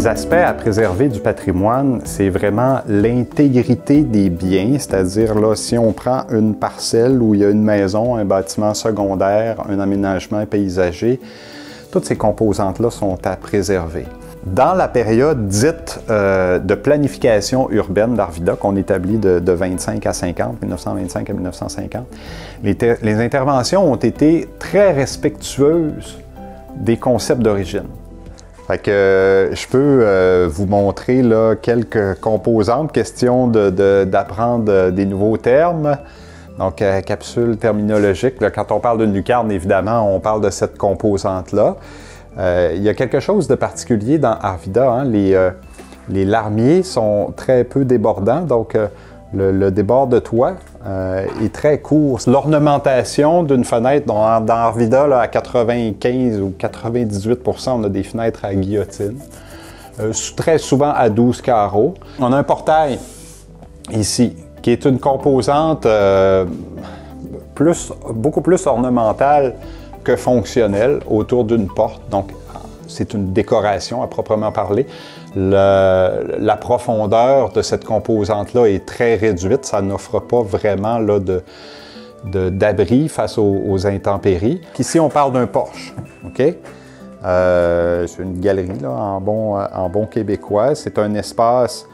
Les aspects à préserver du patrimoine, c'est vraiment l'intégrité des biens, c'est-à-dire là, si on prend une parcelle où il y a une maison, un bâtiment secondaire, un aménagement paysager, toutes ces composantes-là sont à préserver. Dans la période dite de planification urbaine d'Arvida, qu'on établit de 25 à 50, 1925 à 1950, les interventions ont été très respectueuses des concepts d'origine. Fait que je peux vous montrer là, quelques composantes, question d'apprendre des nouveaux termes. Donc, capsule terminologique, là, quand on parle d'une lucarne, évidemment, on parle de cette composante-là. Il y a quelque chose de particulier dans Arvida, hein? Les larmiers sont très peu débordants, donc le débord de toit est très court. L'ornementation d'une fenêtre, dans Arvida, là, à 95 ou 98 %, on a des fenêtres à guillotine, très souvent à 12 carreaux. On a un portail ici, qui est une composante beaucoup plus ornementale que fonctionnelle autour d'une porte. Donc, c'est une décoration à proprement parler. La profondeur de cette composante-là est très réduite. Ça n'offre pas vraiment d'abri face aux intempéries. Ici, on parle d'un porche. OK? C'est une galerie là, en bon québécois. C'est un espace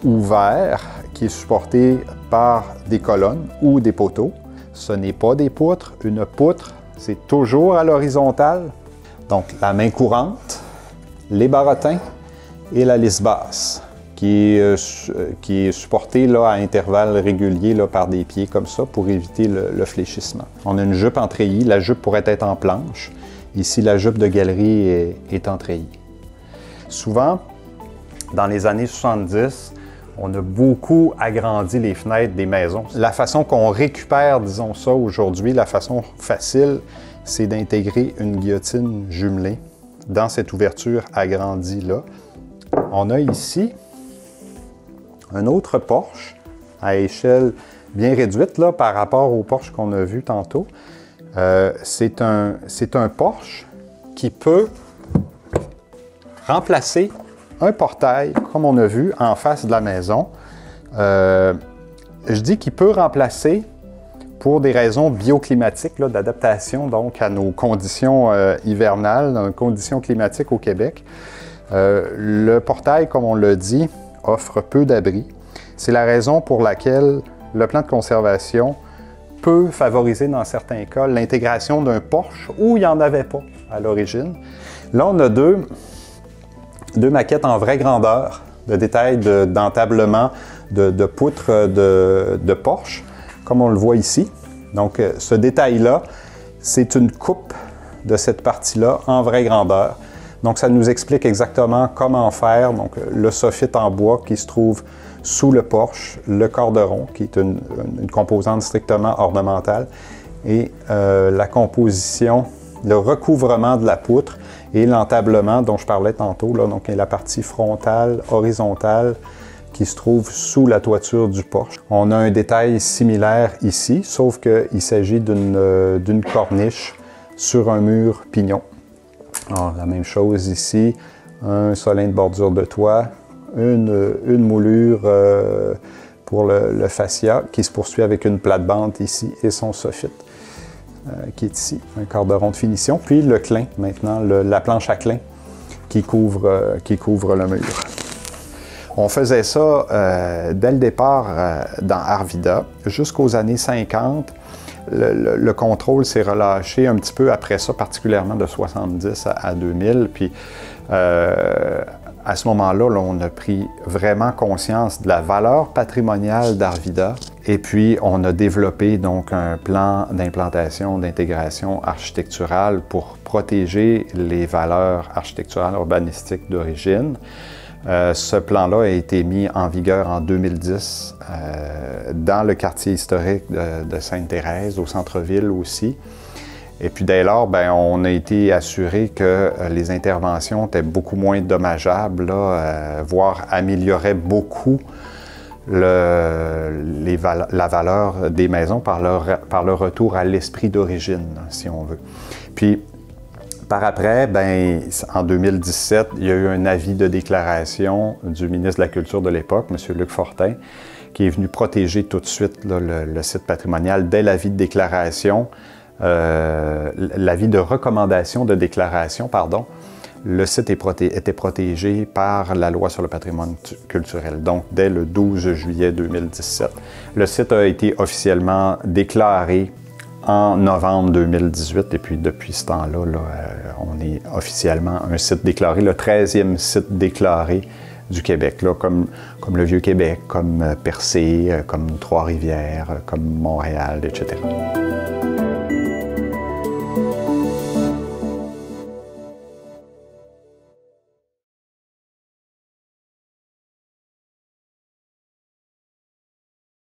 ouvert qui est supporté par des colonnes ou des poteaux. Ce n'est pas des poutres. Une poutre, c'est toujours à l'horizontale. Donc, la main courante, les barottins et la lisse basse, qui est supportée là, à intervalles réguliers là, par des pieds comme ça pour éviter le fléchissement. On a une jupe en treillis. La jupe pourrait être en planche. Ici, la jupe de galerie est en treillis. Souvent, dans les années 70, on a beaucoup agrandi les fenêtres des maisons. La façon qu'on récupère, disons ça, aujourd'hui, la façon facile, c'est d'intégrer une guillotine jumelée dans cette ouverture agrandie-là. On a ici un autre porche à échelle bien réduite là, par rapport au porche qu'on a vu tantôt. C'est un porche qui peut remplacer un portail, comme on a vu, en face de la maison. Je dis qu'il peut remplacer pour des raisons bioclimatiques, d'adaptation donc à nos conditions hivernales, nos conditions climatiques au Québec. Le portail, comme on l'a dit, offre peu d'abri. C'est la raison pour laquelle le plan de conservation peut favoriser dans certains cas l'intégration d'un porche où il n'y en avait pas à l'origine. Là, on a deux maquettes en vraie grandeur, de détails d'entablement de poutres de porche, comme on le voit ici. Donc, ce détail-là, c'est une coupe de cette partie-là en vraie grandeur. Donc, ça nous explique exactement comment faire. Donc, le soffit en bois qui se trouve sous le porche, le corderon, qui est une composante strictement ornementale, et la composition, le recouvrement de la poutre et l'entablement dont je parlais tantôt, là, donc la partie frontale, horizontale, qui se trouve sous la toiture du porche. On a un détail similaire ici, sauf qu'il s'agit d'une corniche sur un mur pignon. Alors, la même chose ici, un solin de bordure de toit, une moulure pour le fascia qui se poursuit avec une plate-bande ici et son soffit qui est ici, un corderon de finition, puis le clin maintenant, la planche à clin qui couvre le mur. On faisait ça dès le départ dans Arvida jusqu'aux années 50. Le contrôle s'est relâché un petit peu après ça, particulièrement de 70 à 2000. Puis à ce moment-là, on a pris vraiment conscience de la valeur patrimoniale d'Arvida. Et puis, on a développé donc un plan d'implantation, d'intégration architecturale pour protéger les valeurs architecturales urbanistiques d'origine. Ce plan-là a été mis en vigueur en 2010 dans le quartier historique de Sainte-Thérèse, au centre-ville aussi. Et puis dès lors, bien, on a été assuré que les interventions étaient beaucoup moins dommageables, voire amélioraient beaucoup la valeur des maisons par leur retour à l'esprit d'origine, si on veut. Puis, Par après, ben, en 2017, il y a eu un avis de déclaration du ministre de la Culture de l'époque, M. Luc Fortin, qui est venu protéger tout de suite là, le site patrimonial dès l'avis de déclaration, l'avis de recommandation de déclaration, pardon. Le site était protégé par la loi sur le patrimoine culturel, donc dès le 12 juillet 2017. Le site a été officiellement déclaré en novembre 2018, et puis depuis ce temps-là, on est officiellement un site déclaré, le 13e site déclaré du Québec, là, comme le Vieux-Québec, comme Percé, comme Trois-Rivières, comme Montréal, etc.